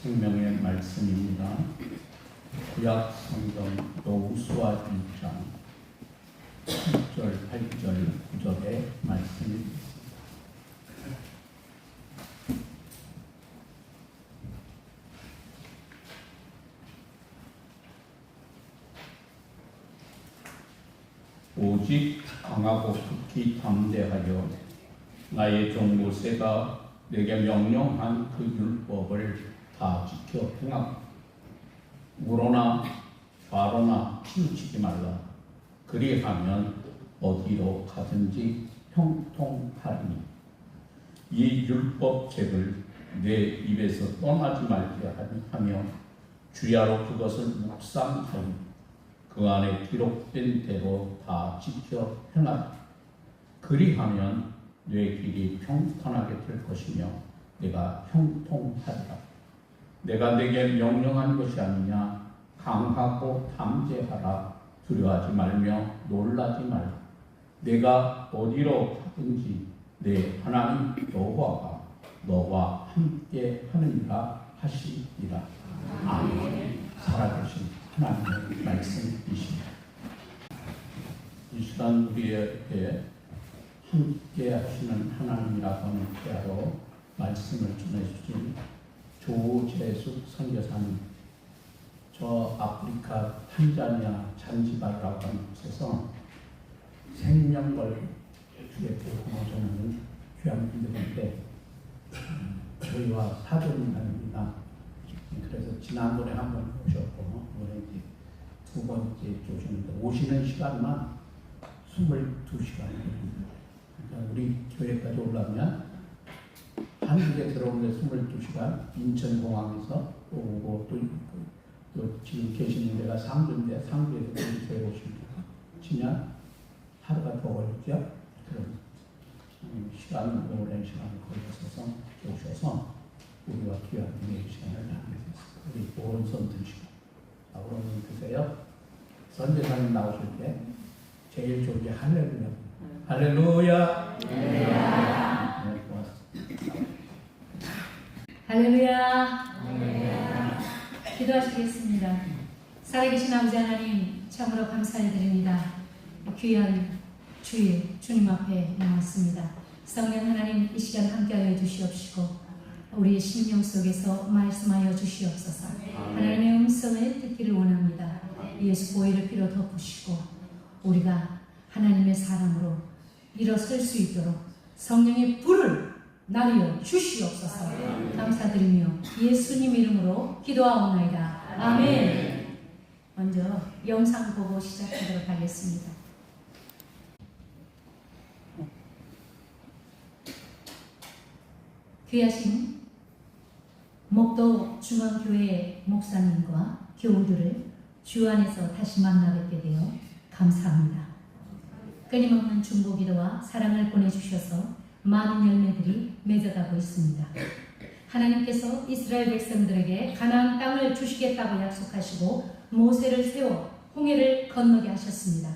생명의 말씀입니다. 구약 성경 여호수아 1장 7절, 8절, 9절의 말씀입니다. 오직 강하고 극히 담대하여 나의 종 모세가 내게 명령한 그 율법을 다 지켜 행하고 우로나 좌로나 치우치지 말라. 그리하면 어디로 가든지 형통하리니 이 율법책을 내 입에서 떠나지 말게 하며 주야로 그것을 묵상하여 그 안에 기록된 대로 다 지켜 행하라. 그리하면 내 길이 평탄하게 될 것이며 내가 형통하리라. 내가 내게 명령한 것이 아니냐. 강하고 담대하라. 두려워하지 말며 놀라지 말라. 내가 어디로 가든지 내 하나님 여호와가 너와 함께 하느니라 하시니라. 아멘. 살아계신 하나님의 말씀이십니다. 이 시간 우리에게 함께 하시는 하나님이라고 하는 태아로 말씀을 전해주신 조재숙 선교사님, 저 아프리카 탄자니아 잔지바르라고 하는 곳에서 생명걸 주의 복음을 전하는 귀한 분들인데 저희와 사돈입니다. 그래서 지난번에 한 번 오셨고 이번에 이제 두 번째 오셨는데 오시는 시간만 22시간입니다. 그러니까 우리 교회까지 오려면 한국에 들어오는데 22시간, 인천공항에서 또 오고 또 지금 계시는 데가 상주인데 상주에서 우리 교회 오십니다. 지난 하루가 더 걸렸죠. 그럼 시간, 오랜 시간을 걸려서 오셔서 우리와 귀한 은혜의 시간을 나누게 됐습니다. 우리 오른손 드시고 오른손 드세요. 선교사님 나오실 때 제일 좋은 게 할렐루야. 할렐루야. 할렐루야. 네, 고맙습니다. 할렐루야. 기도하시겠습니다. 살아계신 아버지 하나님, 참으로 감사드립니다. 귀한 주일 주님 앞에 나왔습니다. 성령 하나님, 이 시간 함께하여 주시옵시고 우리의 심령 속에서 말씀하여 주시옵소서. 하나님의 음성을 듣기를 원합니다. 예수 보혈의 피로 덮으시고 우리가 하나님의 사람으로 일어설 수 있도록 성령의 불을 나누어 주시옵소서. 감사드리며 예수님 이름으로 기도하옵나이다. 아멘. 먼저 영상 보고 시작하도록 하겠습니다. 귀하신 목도 중앙교회 목사님과 교우들을 주 안에서 다시 만나 뵙게 되어 감사합니다. 끊임없는 중보기도와 사랑을 보내주셔서 많은 열매들이 맺어가고 있습니다. 하나님께서 이스라엘 백성들에게 가나안 땅을 주시겠다고 약속하시고 모세를 세워 홍해를 건너게 하셨습니다.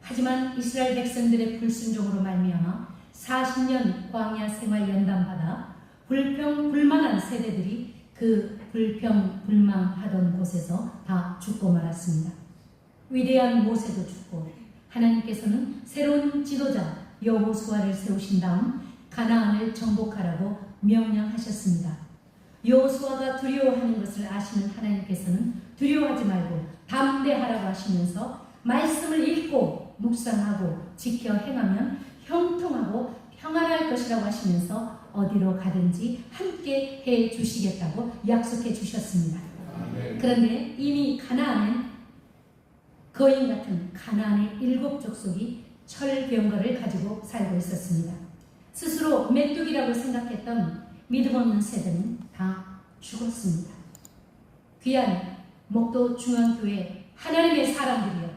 하지만 이스라엘 백성들의 불순종으로 말미암아 40년 광야 생활 연단받아 불평불만한 세대들이 그 불평불만하던 곳에서 다 죽고 말았습니다. 위대한 모세도 죽고 하나님께서는 새로운 지도자 여호수아를 세우신 다음 가나안을 정복하라고 명령하셨습니다. 여호수아가 두려워하는 것을 아시는 하나님께서는 두려워하지 말고 담대하라고 하시면서 말씀을 읽고 묵상하고 지켜 행하면 형통하고 평안할 것이라고 하시면서 어디로 가든지 함께 해 주시겠다고 약속해 주셨습니다. 그런데 이미 가나안은 거인 같은 가나안의 7 족속이 철병거를 가지고 살고 있었습니다. 스스로 메뚜기라고 생각했던 믿음 없는 세대는 다 죽었습니다. 귀한 목도 중앙교회 하나님의 사람들이여,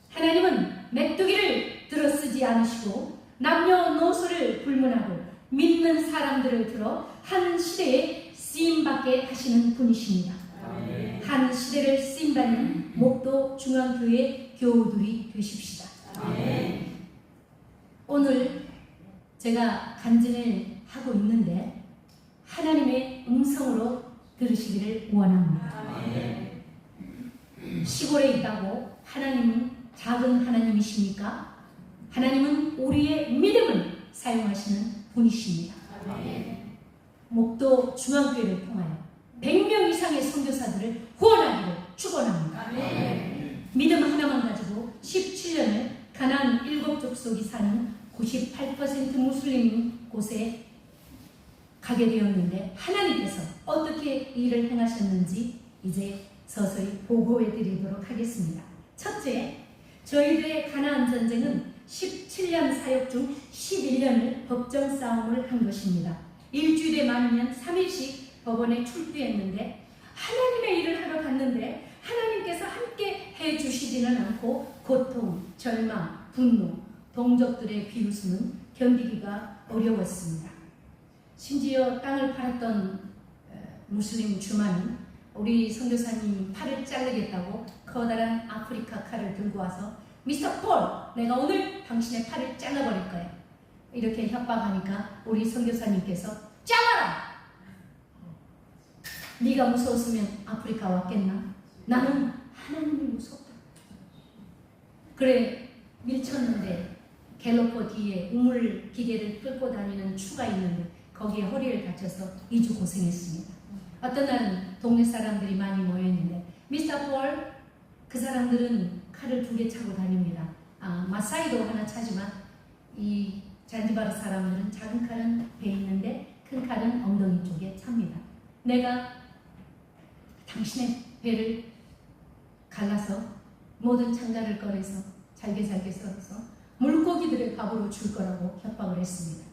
하나님은 메뚜기를 들어쓰지 않으시고 남녀노소를 불문하고 믿는 사람들을 들어 한 시대에 쓰임받게 하시는 분이십니다. 아멘. 한 시대를 쓰임받는 목도 중앙교회 교우들이 되십시다. 아멘. 오늘 제가 간증을 하고 있는데 하나님의 음성으로 들으시기를 원합니다. 시골에 있다고 하나님은 작은 하나님이십니까? 하나님은 우리의 믿음을 사용하시는 분이십니다. 목도 중앙교회를 통하여 100명 이상의 선교사들을 후원하기를 축원합니다. 믿음 하나만 가지고 17년을 가나안 7족속이 사는 98% 무슬림인 곳에 가게 되었는데 하나님께서 어떻게 일을 행하셨는지 이제 서서히 보고해 드리도록 하겠습니다. 첫째, 저희들의 가나안 전쟁은 17년 사역 중 11년을 법정 싸움을 한 것입니다. 일주일에 많으면 3일씩 법원에 출두했는데 하나님의 일을 하러 갔는데 하나님께서 함께 해주시지는 않고 고통, 절망, 분노, 동족들의 비웃음은 견디기가 어려웠습니다. 심지어 땅을 팔았던 무슬림 주만은 우리 선교사님 팔을 자르겠다고 커다란 아프리카 칼을 들고 와서 미스터 폴, 내가 오늘 당신의 팔을 잘라버릴 거야. 이렇게 협박하니까 우리 선교사님께서 잘라라! 네가 무서웠으면 아프리카 왔겠나? 나는 하나님이 무섭다. 그래 밀쳤는데 갤러퍼 뒤에 우물 기계를 끌고 다니는 추가 있는데 거기에 허리를 다쳐서 2주 고생했습니다. 어떤 날은 동네 사람들이 많이 모여있는데 미스터 폴, 그 사람들은 칼을 2개 차고 다닙니다. 마사이도 하나 차지만 이 잔지바르 사람들은 작은 칼은 배에 있는데 큰 칼은 엉덩이 쪽에 찹니다. 내가 당신의 배를 갈라서 모든 창자를 꺼내서 잘게 썰어서 물고기들의 밥으로 줄 거라고 협박을 했습니다.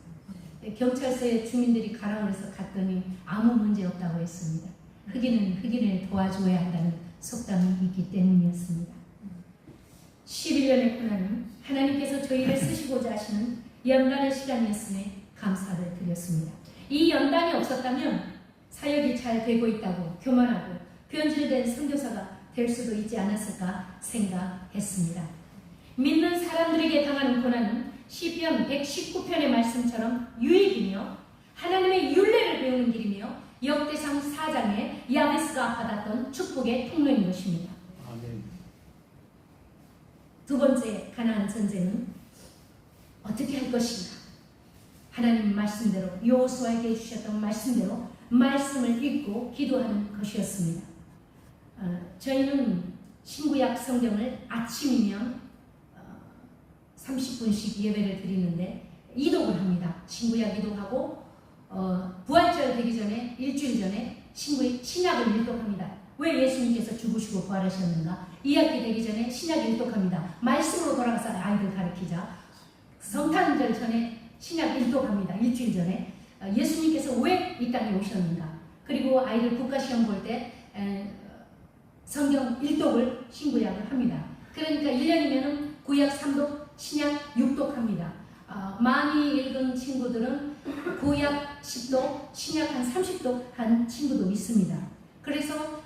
경찰서에 주민들이 가라고 해서 갔더니 아무 문제 없다고 했습니다. 흑인은 흑인을 도와줘야 한다는 속담이 있기 때문이었습니다. 11년의 고난은 하나님께서 저희를 쓰시고자 하시는 연단의 시간이었음에 감사를 드렸습니다. 이 연단이 없었다면 사역이 잘 되고 있다고 교만하고 변질된 선교사가 될 수도 있지 않았을까 생각했습니다. 믿는 사람들에게 당하는 고난은 시편 119편의 말씀처럼 유익이며 하나님의 율례를 배우는 길이며 역대상 4장에 야베스가 받았던 축복의 통로인 것입니다. 두 번째 가나안 전쟁은 어떻게 할 것인가? 하나님 말씀대로 여호수아에게 주셨던 말씀대로 말씀을 읽고 기도하는 것이었습니다. 저희는 신구약 성경을 아침이면 30분씩 예배를 드리는데 이독을 합니다. 신구약 이독하고 부활절 되기 전에 일주일 전에 신약을 일독합니다. 왜 예수님께서 죽으시고 부활하셨는가? 2학기 되기 전에 신약 일독합니다. 말씀으로 돌아가서 아이들 가르치자. 성탄절 전에 신약 일독합니다. 일주일 전에 예수님께서 왜 이 땅에 오셨는가? 그리고 아이들 국가시험 볼 때 성경 일독을 신구약을 합니다. 그러니까 1년이면 구약 3독, 신약 6독 합니다. 많이 읽은 친구들은 구약 10독, 신약 한 30독 한 친구도 있습니다. 그래서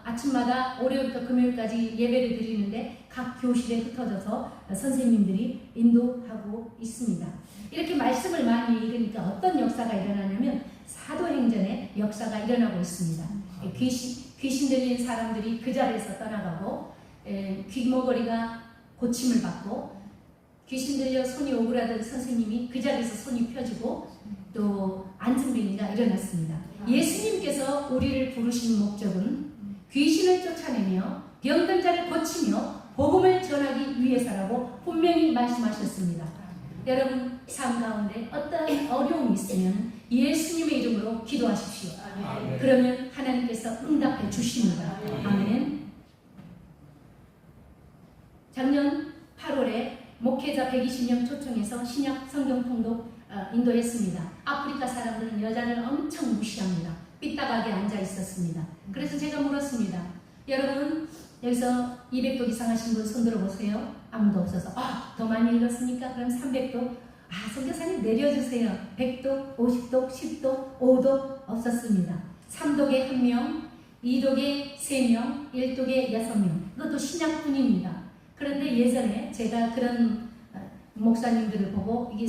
아침마다 월요일부터 금요일까지 예배를 드리는데 각 교실에 흩어져서 선생님들이 인도하고 있습니다. 이렇게 말씀을 많이 읽으니까 어떤 역사가 일어나냐면 사도행전의 역사가 일어나고 있습니다. 귀신 들린 사람들이 그 자리에서 떠나가고 귀머거리가 고침을 받고 귀신 들려 손이 오그라든 선생님이 그 자리에서 손이 펴지고 또 안증뱅이가 일어났습니다. 예수님께서 우리를 부르신 목적은 귀신을 쫓아내며 병든 자를 고치며 복음을 전하기 위해서라고 분명히 말씀하셨습니다. 여러분 삶 가운데 어떤 어려움이 있으면 예수님의 이름으로 기도하십시오. 그러면 하나님께서 응답해 주십니다. 아멘. 작년 8월에 목회자 120명 초청해서 신약 성경 통독 인도했습니다. 아프리카 사람들은 여자를 엄청 무시합니다. 삐딱하게 앉아 있었습니다. 그래서 제가 물었습니다. 여러분 여기서 200독 이상 하신 분 손 들어보세요. 아무도 없어서 더 많이 읽었습니까? 그럼 300독. 선교사님 내려주세요. 100독, 50독, 10독, 5독 없었습니다. 3독에 1명, 2독에 3명, 1독에 6명. 그것도 신약뿐입니다. 그런데 예전에 제가 그런 목사님들을 보고 이게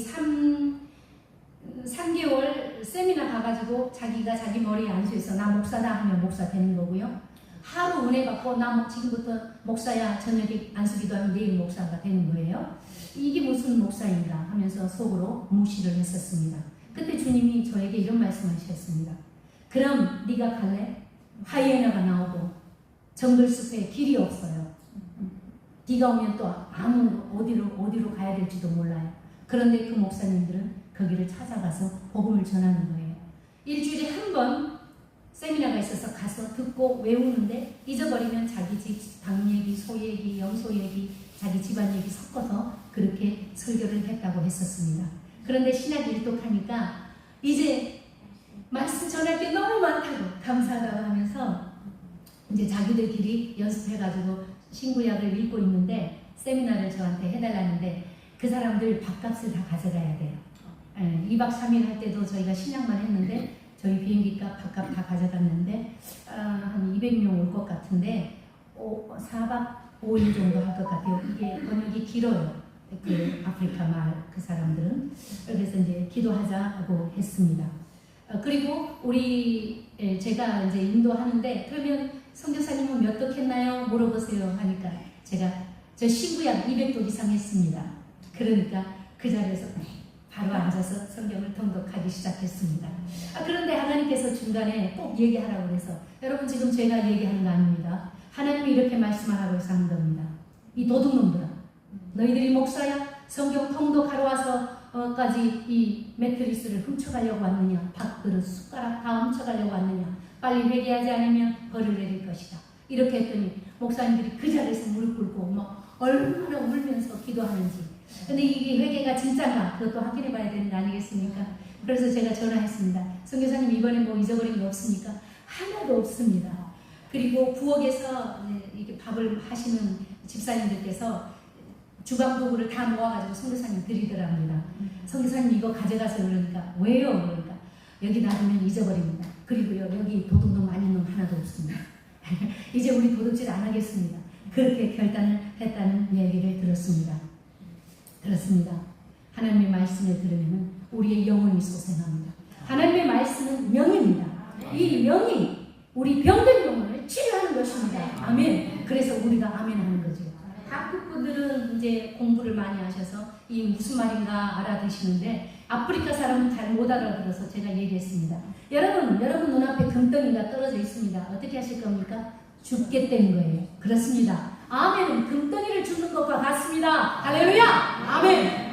3개월 세미나 가가지고 자기가 자기 머리에 안수해서 나 목사다 하면 목사 되는 거고요. 하루 은혜 받고 나 지금부터 목사야 저녁에 안수기도하면 내일 목사가 되는 거예요. 이게 무슨 목사인가 하면서 속으로 무시를 했었습니다. 그때 주님이 저에게 이런 말씀하셨습니다. 그럼 네가 갈래? 하이에나가 나오고 정글숲에 길이 없어요. 비가 오면 또 아무 어디로 가야 될지도 몰라요. 그런데 그 목사님들은 거기를 찾아가서 복음을 전하는 거예요. 일주일에 한 번 세미나가 있어서 가서 듣고 외우는데 잊어버리면 자기 집 방 얘기, 소 얘기, 염소 얘기, 자기 집안 얘기 섞어서 그렇게 설교를 했다고 했었습니다. 그런데 신약 일독하니까 이제 말씀 전할 게 너무 많다고 감사하다고 하면서 이제 자기들끼리 연습해가지고 신구약을 읽고 있는데 세미나를 저한테 해달라는데 그 사람들 밥값을 다 가져가야 돼요. 2박 3일 할 때도 저희가 신약만 했는데 저희 비행기값 밥값 다 가져갔는데 한 200명 올 것 같은데 4박 5일 정도 할 것 같아요. 이게 번역이 길어요. 그 아프리카 말 그 사람들은. 그래서 이제 기도하자고 했습니다. 그리고 제가 이제 인도하는데 그러면 선교사님은 몇 독 했나요? 물어보세요 하니까 제가 저 신구약 200독 이상 했습니다. 그러니까 그 자리에서 바로 앉아서 성경을 통독하기 시작했습니다. 그런데 하나님께서 중간에 꼭 얘기하라고 해서 여러분 지금 제가 얘기하는 거 아닙니다. 하나님이 이렇게 말씀하라고 해서 하는 겁니다. 이 도둑놈들아 너희들이 목사야 성경 통독하러 와서까지 이 매트리스를 훔쳐가려고 왔느냐 밥그릇 숟가락 다 훔쳐가려고 왔느냐 빨리 회개하지 않으면 벌을 내릴 것이다. 이렇게 했더니 목사님들이 그 자리에서 무릎 꿇고 막 얼마나 울면서 기도하는지. 근데 이게 회개가 진짜인가 그것도 확인해 봐야 되는 거 아니겠습니까? 그래서 제가 전화했습니다. 선교사님 이번에 뭐 잊어버린 거 없습니까? 하나도 없습니다. 그리고 부엌에서 이렇게 밥을 하시는 집사님들께서 주방 도구를 다 모아가지고 선교사님 드리더랍니다. 선교사님 이거 가져가서 그러니까 왜요? 그러니까 여기 놔두면 잊어버립니다. 그리고요 여기 도둑놈 아닌 놈 하나도 없습니다. 이제 우리 도둑질 안 하겠습니다. 그렇게 결단을 했다는 얘기를 들었습니다. 그렇습니다. 하나님의 말씀을 들으면 우리의 영혼이 소생합니다. 하나님의 말씀은 명입니다. 이 명이 우리 병든 영혼을 치료하는 것입니다. 아멘. 그래서 우리가 아멘 하는 거죠. 한국 분들은 이제 공부를 많이 하셔서 이 무슨 말인가 알아듣시는데 아프리카 사람은 잘 못 알아들어서 제가 얘기했습니다. 여러분 눈앞에 금덩이가 떨어져 있습니다. 어떻게 하실 겁니까? 죽게 된 거예요. 그렇습니다. 아멘은 금덩이를 줍는 것과 같습니다. 할렐루야! 아멘!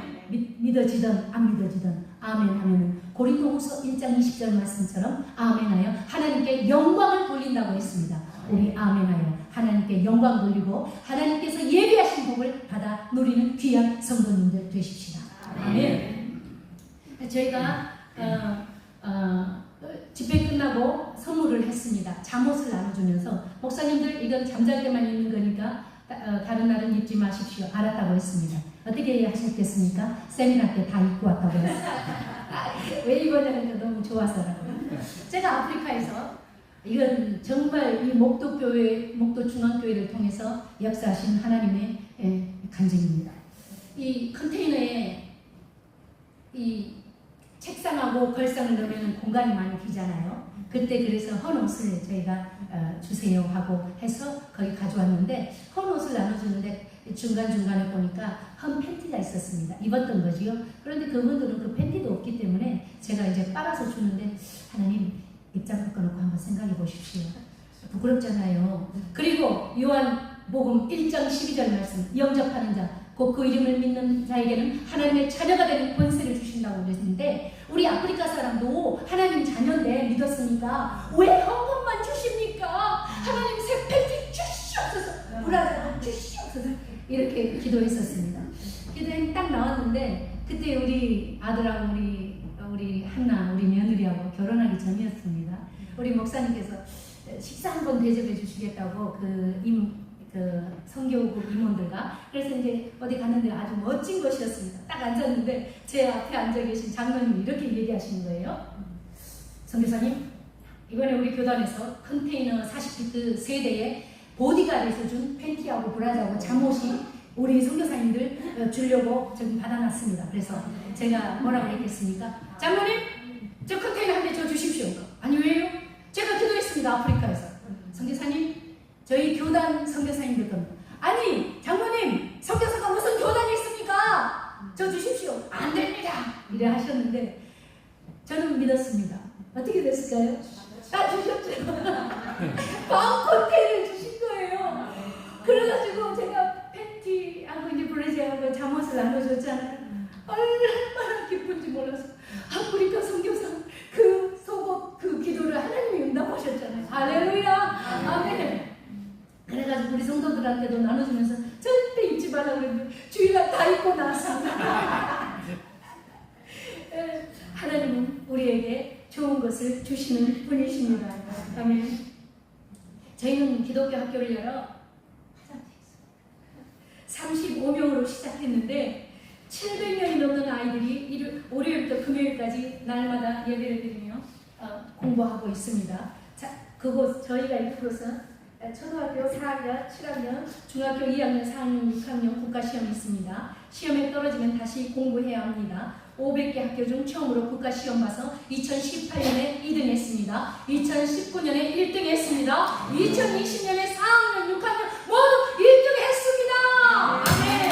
믿어지든 안 믿어지든 아멘 하면은 고린도후서 1장 20절 말씀처럼 아멘하여 하나님께 영광을 돌린다고 했습니다. 우리 아멘하여 하나님께 영광 돌리고 하나님께서 예비하신 복을 받아 누리는 귀한 성도님들 되십시다. 아멘. 저희가 집회 끝나고 선물을 했습니다. 잠옷을 나눠주면서 목사님들 이건 잠잘 때만 입는 거니까 다른 날은 입지 마십시오. 알았다고 했습니다. 어떻게 하셨겠습니까? 세미나 때 다 입고 왔다고 했어요. 왜 입었냐는 게 너무 좋아서라고요. 제가 아프리카에서 이건 정말 이 목도 중앙교회를 통해서 역사하신 하나님의 간증입니다. 이 컨테이너에 이 책상하고 걸상을 넣으면 공간이 많이 비잖아요. 그때 그래서 헌옷을 저희가 주세요 하고 해서 거기 가져왔는데 헌옷을 나눠주는데 중간중간에 보니까 헌 팬티가 있었습니다. 입었던 거지요. 그런데 그분들은 그 팬티도 없기 때문에 제가 이제 빨아서 주는데 하나님 입장 바꿔놓고 한번 생각해 보십시오. 부끄럽잖아요. 그리고 요한복음 1장 12절 말씀 영접하는 자 곧 그 이름을 믿는 자에게는 하나님의 자녀가 되는 권세를 주신다고 그랬는데 우리 아프리카 사람도 하나님 자녀인데 믿었으니까 왜 헌금만 주십니까? 하나님 새 팬티 주시옵소서 브라자 주시옵소서 이렇게 기도했었습니다. 기도에 딱 나왔는데 그때 우리 아들하고 우리 한나 우리 며느리하고 결혼하기 전이었습니다. 우리 목사님께서 식사 한번 대접해 주시겠다고 그 선교국 임원들과 그래서 이제 어디 갔는데 아주 멋진 것이었습니다. 딱 앉았는데 제 앞에 앉아 계신 장로님이 이렇게 얘기하시는 거예요. 선교사님 이번에 우리 교단에서 컨테이너 40피트 세대에 보디가드에서 준 팬티하고 브라자하고 잠옷이 우리 선교사님들 주려고 지금 받아놨습니다. 그래서 제가 뭐라고 했겠습니까? 장로님, 저 컨테이너 한 대 줘 주십시오. 아니 왜요? 제가 기도했습니다. 아프리카에서. 선교사님, 저희 교단 선교사님들 겁니다. 아니 장로님, 선교사가 무슨 교단이 있습니까? 저 주십시오. 안 됩니다. 이래 하셨는데 저는 믿었습니다. 어떻게 됐을까요? 다 주셨죠. 마음 컨테이너를 주신 거예요. 그래가지고 제가 팬티하고 이제 브레지하고 잠옷을 나눠줬잖아요. 얼마나 기쁜지 몰라서 아프리카 선교사 그 속옷 그 기도를 하나님이 응답하셨잖아요. 할렐루야, 아멘. 그래가지고 우리 성도들한테도 나눠주면서 절대 입지 말라고 그랬는데 주일날 다 입고 나서 하나님은 우리에게 좋은 것을 주시는 분이십니다. 아멘. 저희는 기독교 학교를 열어 35명으로 시작했는데 700명이 넘는 아이들이 월요일부터 금요일까지 날마다 예배를 드리며 공부하고 있습니다. 자, 그곳 저희가 이곳은 초등학교 4학년, 7학년, 중학교 2학년, 4학년, 6학년 국가시험이 있습니다. 시험에 떨어지면 다시 공부해야 합니다. 500개 학교 중 처음으로 국가시험 봐서 2018년에 2등 했습니다. 2019년에 1등 했습니다. 2020년에 4학년, 6학년 모두 1등 했습니다. 아멘.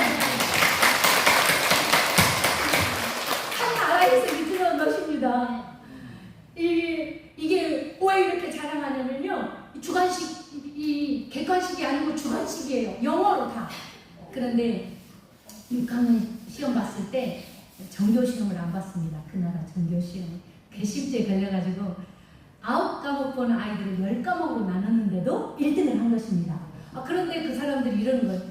한 나라에서 1등한 것입니다. 이게 왜 이렇게 자랑하냐면요. 주관식, 이 객관식이 아니고 주관식이에요. 영어로 다. 그런데 6학년 시험 봤을 때 전교시험을 안 봤습니다. 그 나라 전교시험. 괘씸죄 걸려가지고 9과목 본 아이들을 10과목으로 나눴는데도 1등을 한 것입니다. 그런데 그 사람들이 이러는 거예요.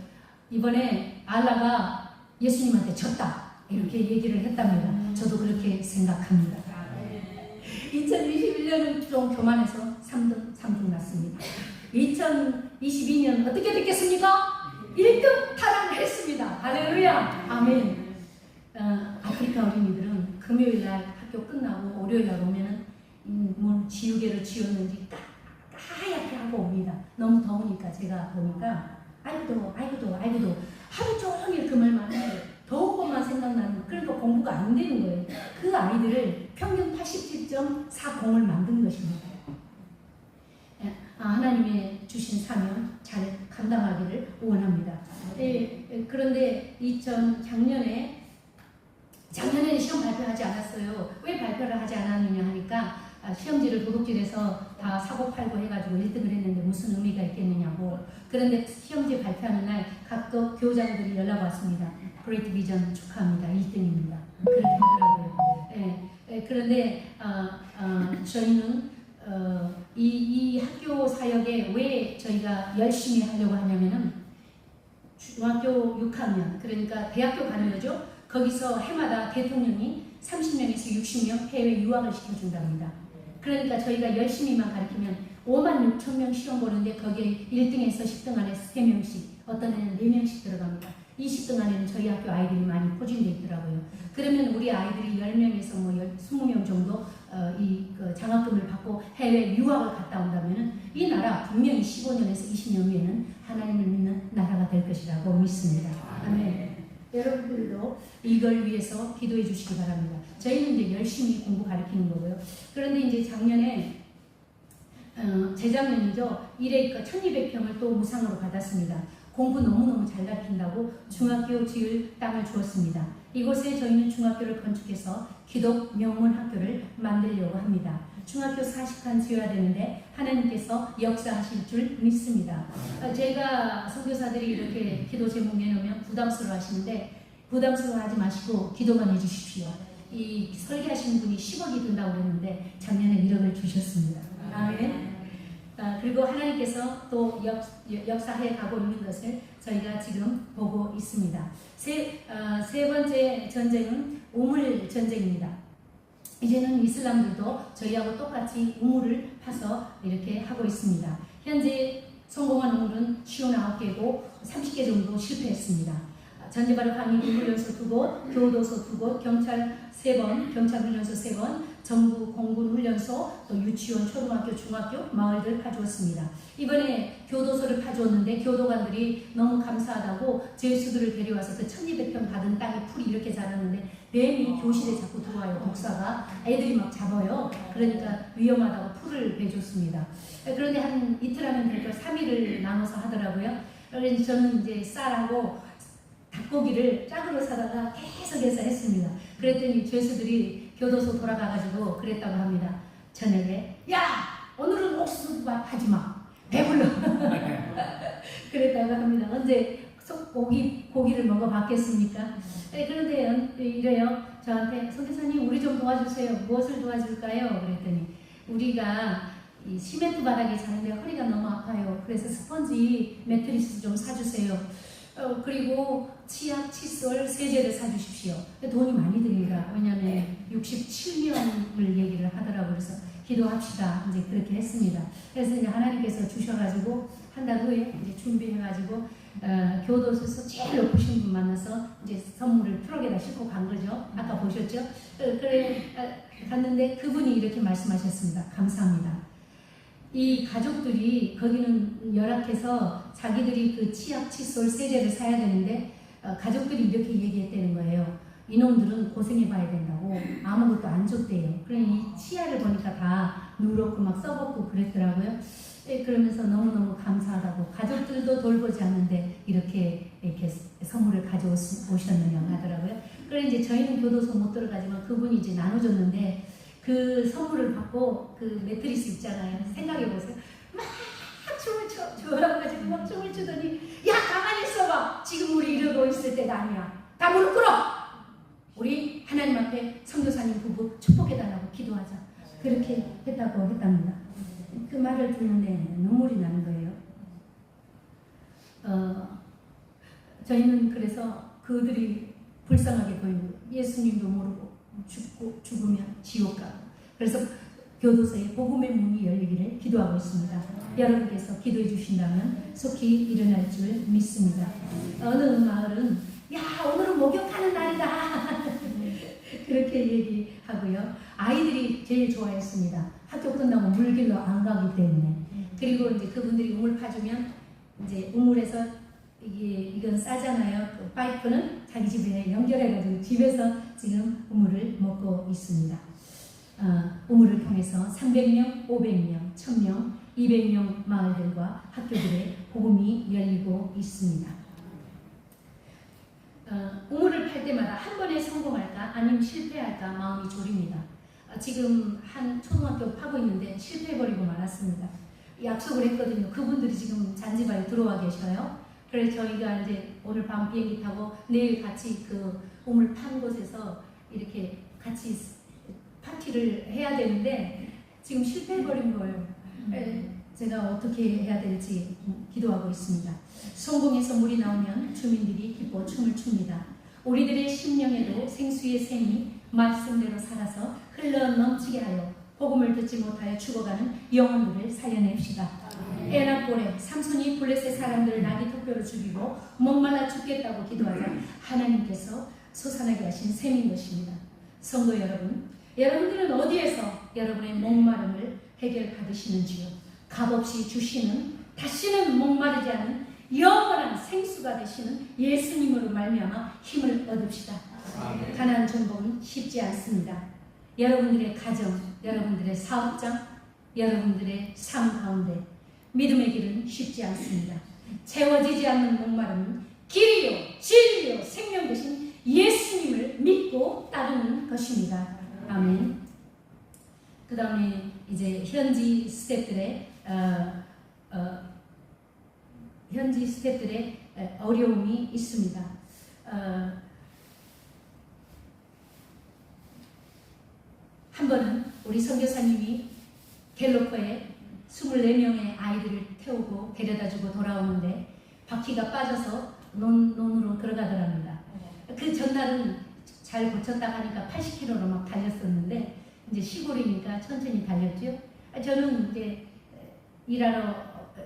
이번에 알라가 예수님한테 졌다. 이렇게 얘기를 했답니다. 저도 그렇게 생각합니다. 2021년은 좀 교만해서 3등 났습니다. 2022년 어떻게 됐겠습니까? 1등 탈환했습니다. 할렐루야. 아멘. 아프리카 어린이들은 금요일날 학교 끝나고 월요일날 오면은 뭐 지우개를 지웠는지 하얗게 하고 옵니다. 너무 더우니까 제가 보니까 아이고 더워 하루 종일 그 말만 해요. 더운 것만 생각나는 거. 그러니까 공부가 안 되는 거예요. 그 아이들을 평균 87.40을 만든 것입니다. 하나님의 주신 사명 잘 감당하기를 원합니다. 그런데 작년에 시험 발표하지 않았어요. 왜 발표를 하지 않았느냐 하니까 시험지를 도둑질해서 다 사고 팔고 해가지고 1등을 했는데 무슨 의미가 있겠느냐고. 그런데 시험지 발표하는 날 각급 교장들이 연락 왔습니다. 그레이트 비전 축하합니다. 1등입니다. 그렇게 하더라고요. 그런데 저희는 이 학교 사역에 왜 저희가 열심히 하려고 하냐면은 중학교 6학년, 그러니까 대학교 가는 거죠. 거기서 해마다 대통령이 30명에서 60명 해외 유학을 시켜준답니다. 그러니까 저희가 열심히만 가르치면 5만 6천 명 시험 보는데 거기에 1등에서 10등 안에 3명씩, 어떤 애는 4명씩 들어갑니다. 20등 안에는 저희 학교 아이들이 많이 포진되어 있더라고요. 그러면 우리 아이들이 10명에서 뭐 20명 정도 그 장학금을 받고 해외 유학을 갔다 온다면 이 나라 분명히 15년에서 20년 후에는 하나님을 믿는 나라가 될 것이라고 믿습니다. 아멘. 여러분들도 이걸 위해서 기도해 주시기 바랍니다. 저희는 이제 열심히 공부 가르치는 거고요. 그런데 이제 작년에 재작년이죠. 1200평을 또 무상으로 받았습니다. 공부 너무너무 잘 가르친다고 중학교 지을 땅을 주었습니다. 이곳에 저희는 중학교를 건축해서 기독 명문 학교를 만들려고 합니다. 중학교 40칸 지어야 되는데 하나님께서 역사하실 줄 믿습니다. 제가 선교사들이 이렇게 기도 제목 내놓으면 부담스러워 하시는데 부담스러워하지 마시고 기도만 해주십시오. 이 설계하시는 분이 10억이 든다고 그랬는데 작년에 1억을 주셨습니다. 아멘. 그리고 하나님께서 또 역사해 가고 있는 것을 저희가 지금 보고 있습니다. 세 번째 전쟁은 우물 전쟁입니다. 이제는 이슬람들도 저희하고 똑같이 우물을 파서 이렇게 하고 있습니다. 현재 성공한 우물은 59개고 30개 정도 실패했습니다. 전제바르 강의 훈련소 2곳, 교도소 2곳, 경찰 3번, 경찰 훈련소 3번, 정부 공군 훈련소, 또 유치원, 초등학교, 중학교, 마을들 파주었습니다. 이번에 교도소를 파주었는데 교도관들이 너무 감사하다고 제수들을 데려와서 그 1200평 받은 땅에 풀이 이렇게 자랐는데 뱀이 교실에 자꾸 들어와요. 독사가 애들이 막 잡아요. 그러니까 위험하다고 풀을 베줬습니다. 그런데 한 이틀 하면 될 걸 3일을 나눠서 하더라고요. 그래서 저는 이제 쌀하고 닭고기를 짝으로 사다가 계속해서 했습니다. 그랬더니 죄수들이 교도소 돌아가가지고 그랬다고 합니다. 저녁에 야 오늘은 옥수수밥 하지 마 배불러 그랬다고 합니다. 언제 고기를 먹어봤겠습니까? 그런데 이래요. 저한테 선교사님 우리 좀 도와주세요. 무엇을 도와줄까요? 그랬더니 우리가 이 시멘트 바닥에 자는데 허리가 너무 아파요. 그래서 스펀지 매트리스 좀 사주세요. 그리고 치약, 칫솔, 세제를 사주십시오. 돈이 많이 듭니다. 왜냐하면 67명을 얘기를 하더라고요. 그래서 기도합시다. 이제 그렇게 했습니다. 그래서 이제 하나님께서 주셔가지고 한 달 후에 이제 준비해가지고 교도소에서 제일 높으신 분 만나서 이제 선물을 트럭에다 싣고 간 거죠. 아까 보셨죠? 그래 갔는데 그분이 이렇게 말씀하셨습니다. 감사합니다. 이 가족들이 거기는 열악해서 자기들이 그 치약, 칫솔, 세제를 사야 되는데 가족들이 이렇게 얘기했다는 거예요. 이놈들은 고생해봐야 된다고 아무것도 안 줬대요. 그러니 이 치아를 보니까 다 누렇고 막 썩었고 그랬더라고요. 그러면서 너무너무 감사하다고 가족들도 돌보지 않는데 이렇게 선물을 가져오셨느냐 하더라고요. 그래 이제 저희는 교도소 못 들어가지만 그분이 이제 나눠줬는데 그 선물을 받고 그 매트리스 있잖아요. 생각해보세요. 막 춤을 춰 좋아가지고 막 춤을 추더니 야 가만히 있어봐. 지금 우리 이러고 있을 때가 아니야. 다 무릎 꿇어. 우리 하나님 앞에 선교사님 부부 축복해달라고 기도하자. 그렇게 했다고 했답니다. 그 말을 듣는데 눈물이 나는 거예요. 저희는 그래서 그들이 불쌍하게 보이고 예수님도 모르고 죽으면 지옥 가고 그래서 교도소에 복음의 문이 열리기를 기도하고 있습니다. 여러분께서 기도해 주신다면 속히 일어날 줄 믿습니다. 어느 마을은 야 오늘은 목욕하는 날이다 그렇게 얘기하고요. 아이들이 제일 좋아했습니다. 학교 끝나고 물길로 안 가기 때문에. 그리고 이제 그분들이 우물 파주면 이제 우물에서 이건 싸잖아요. 그 파이프는 자기 집에 연결해가지고 집에서 지금 우물을 먹고 있습니다. 우물을 통해서 300명, 500명, 1000명, 200명 마을들과 학교들의 복음이 열리고 있습니다. 우물을 팔 때마다 한 번에 성공할까 아니면 실패할까 마음이 졸입니다. 지금 한 초등학교 파고 있는데 실패해버리고 말았습니다. 약속을 했거든요. 그분들이 지금 잔지바르에 들어와 계셔요. 그래서 저희가 이제 오늘 밤 비행기 타고 내일 같이 그 우물 판 곳에서 이렇게 같이 파티를 해야 되는데 지금 실패해버린 거예요. 제가 어떻게 해야 될지 기도하고 있습니다. 성공해서 물이 나오면 주민들이 기뻐 춤을 춥니다. 우리들의 심령에도 생수의 샘이 말씀대로 살아서 흘러 넘치게 하여 복음을 듣지 못하여 죽어가는 영혼들을 살려냅시다. 에나골에 삼손이 블레셋 사람들을 나귀 턱뼈로 죽이고 목말라 죽겠다고 기도하자 하나님께서 솟아나게 하신 셈인 것입니다. 성도 여러분, 여러분들은 어디에서 여러분의 목마름을 해결받으시는지요? 값없이 주시는 다시는 목마르지 않는 영원한 생수가 되시는 예수님으로 말미암아 힘을 얻읍시다. 가나안 정복은 쉽지 않습니다. 여러분들의 가정, 여러분들의 사업장, 여러분들의 삶 가운데 믿음의 길은 쉽지 않습니다. 채워지지 않는 목마름은 길이요, 진리요, 생명 되신 예수님을 믿고 따르는 것입니다. 아멘. 그 다음에 이제 현지 스태프들의 어려움이 있습니다. 한 번은 우리 선교사님이 갤로퍼에 24명의 아이들을 태우고 데려다주고 돌아오는데 바퀴가 빠져서 논으로 들어가더랍니다. 그 전날은 잘 고쳤다 하니까 80km로 막 달렸었는데 이제 시골이니까 천천히 달렸죠. 저는 이제 일하러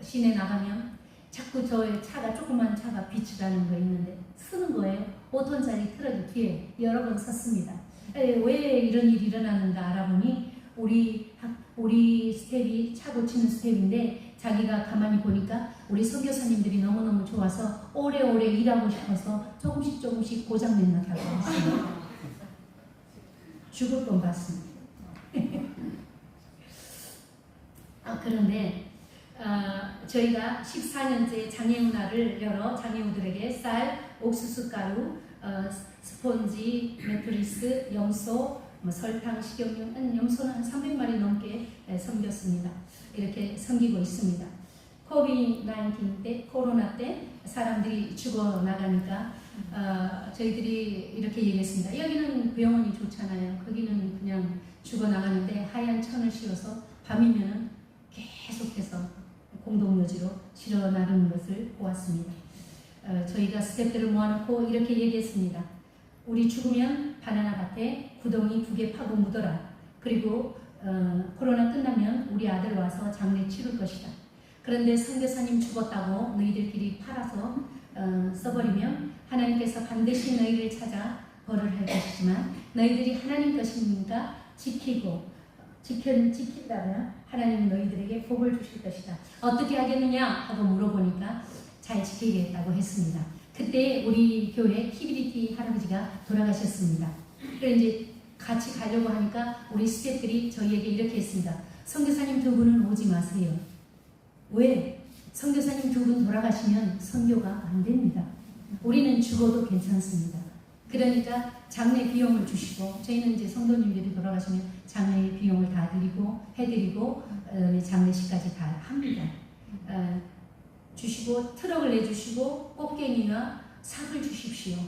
시내 나가면 자꾸 저의 차가 조그만 차가 비추라는 거 있는데 쓰는 거예요. 5톤짜리 트럭이 뒤에 여러 번 섰습니다. 왜 이런 일이 일어나는가 알아보니 우리 스텝이 차 고치는 스텝인데 자기가 가만히 보니까 우리 선교사님들이 너무너무 좋아서 오래오래 일하고 싶어서 조금씩 고장낸 것 같아요. 죽을 뻔 봤습니다. 그런데 저희가 14년째 장애문화를 열어 장애우들에게 쌀, 옥수수 가루, 스폰지, 매트리스, 염소, 설탕, 식용유, 염소는 한 300마리 넘게 섬겼습니다. 이렇게 섬기고 있습니다. 코비드-19 때, 코로나 때 사람들이 죽어나가니까 저희들이 이렇게 얘기했습니다. 여기는 병원이 좋잖아요. 거기는 그냥 죽어나가는데 하얀 천을 씌워서 밤이면 계속해서 공동묘지로 실어 나르는 것을 보았습니다. 저희가 스태프들을 모아놓고 이렇게 얘기했습니다. 우리 죽으면 바나나 밭에 구덩이 2개 파고 묻어라. 그리고 코로나 끝나면 우리 아들 와서 장례 치를 것이다. 그런데 선교사님 죽었다고 너희들끼리 팔아서 써버리면 하나님께서 반드시 너희를 찾아 벌을 할 것이지만 너희들이 하나님 것이니까 지킨다면 하나님은 너희들에게 복을 주실 것이다. 어떻게 하겠느냐 하고 물어보니까 잘 지키겠다고 했습니다. 그때 우리 교회 키비리티 할아버지가 돌아가셨습니다. 그래서 이제 같이 가려고 하니까 우리 스태프들이 저희에게 이렇게 했습니다. 선교사님 2분은 오지 마세요. 왜? 선교사님 2분 돌아가시면 선교가 안 됩니다. 우리는 죽어도 괜찮습니다. 그러니까 장례 비용을 주시고 저희는 이제 성도님들이 돌아가시면 장례 비용을 다 해드리고 장례식까지 다 합니다. 주시고 트럭을 내주시고 꽃갱이나 삽을 주십시오.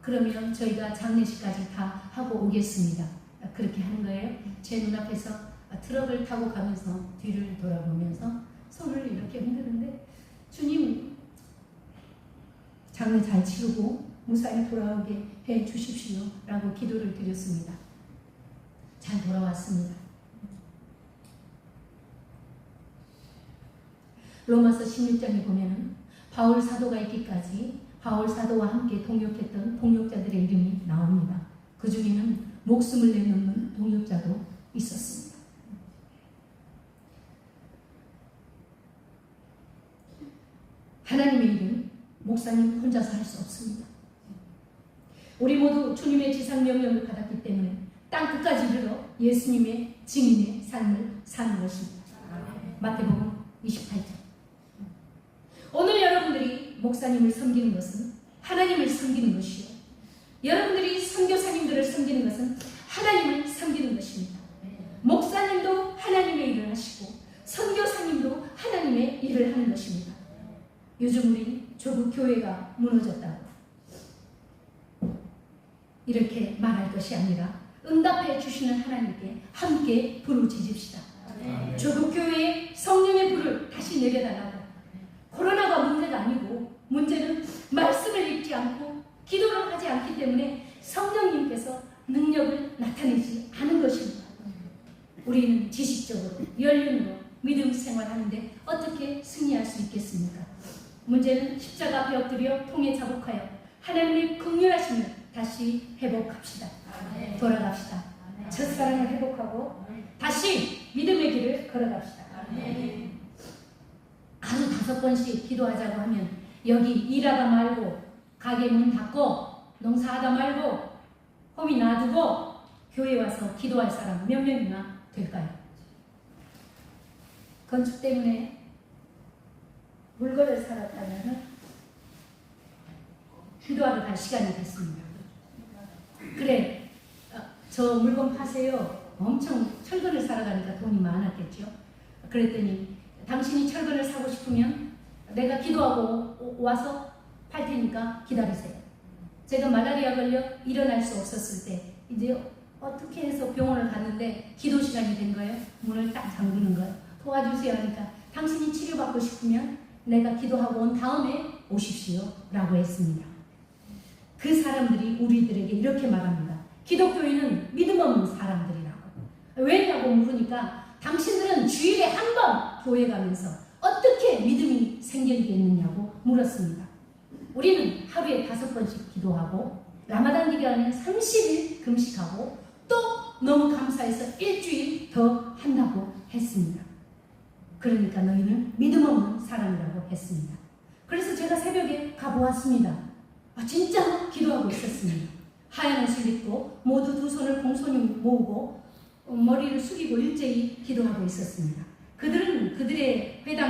그러면 저희가 장례식까지 다 하고 오겠습니다. 그렇게 하는 거예요. 제 눈앞에서 트럭을 타고 가면서 뒤를 돌아보면서 손을 이렇게 흔드는데 주님 장례 잘 치르고 무사히 돌아오게 해 주십시오 라고 기도를 드렸습니다. 잘 돌아왔습니다. 로마서 16장에 보면은 바울 사도가 있기까지 바울 사도와 함께 동역했던 동역자들의 이름이 나옵니다. 그 중에는 목숨을 내놓는 동역자도 있었습니다. 하나님의 일은 목사님 혼자서 할 수 없습니다. 우리 모두 주님의 지상명령을 받았기 때문에 땅 끝까지 이르러 예수님의 증인의 삶을 사는 것입니다. 마태복음 28장. 오늘 여러분들이 목사님을 섬기는 것은 하나님을 섬기는 것이요. 여러분들이 선교사님들을 섬기는 것은 하나님을 섬기는 것입니다. 목사님도 하나님의 일을 하시고 선교사님도 하나님의 일을 하는 것입니다. 요즘 우리 조국 교회가 무너졌다고 이렇게 말할 것이 아니라 응답해 주시는 하나님께 함께 부르짖읍시다. 조국 교회에 성령의 불을 다시 내려달라고. 코로나가 문제가 아니고 문제는 말씀을 읽지 않고 기도를 하지 않기 때문에 성령님께서 능력을 나타내지 않은 것입니다. 우리는 지식적으로 연륜으로 믿음 생활하는데 어떻게 승리할 수 있겠습니까? 문제는 십자가 앞에 엎드려 통에 자복하여 하나님의 긍휼하심을 다시 회복합시다. 돌아갑시다. 첫사랑을 회복하고 다시 믿음의 길을 걸어갑시다. 하루 5번씩 기도하자고 하면 여기 일하다 말고 가게 문 닫고 농사하다 말고 홈이 놔두고 교회 와서 기도할 사람 몇 명이나 될까요? 건축 때문에 물건을 살았다면 기도하러 갈 시간이 됐습니다. 그래, 저 물건 파세요. 엄청 철근을 사러 가니까 돈이 많았겠죠. 그랬더니 당신이 철근을 사고 싶으면 내가 기도하고 와서 팔 테니까 기다리세요. 제가 말라리아 걸려 일어날 수 없었을 때 이제 어떻게 해서 병원을 갔는데 기도 시간이 된 거예요. 문을 딱 잠그는 거예요. 도와주세요 하니까 당신이 치료받고 싶으면 내가 기도하고 온 다음에 오십시오 라고 했습니다. 그 사람들이 우리들에게 이렇게 말합니다. 기독교인은 믿음 없는 사람들이라고. 왜냐고 물으니까 당신들은 주일에 한 번 교회 가면서 어떻게 믿음이 생기겠느냐고 물었습니다. 우리는 하루에 5번씩 기도하고 라마단 기간에 30일 금식하고 또 너무 감사해서 일주일 더 한다고 했습니다. 그러니까 너희는 믿음 없는 사람이라고 했습니다. 그래서 제가 새벽에 가보았습니다. 진짜 기도하고 있었습니다. 하얀 옷을 입고 모두 두 손을 공손히 모으고 머리를 숙이고 일제히 기도하고 있었습니다. 그들은 그들의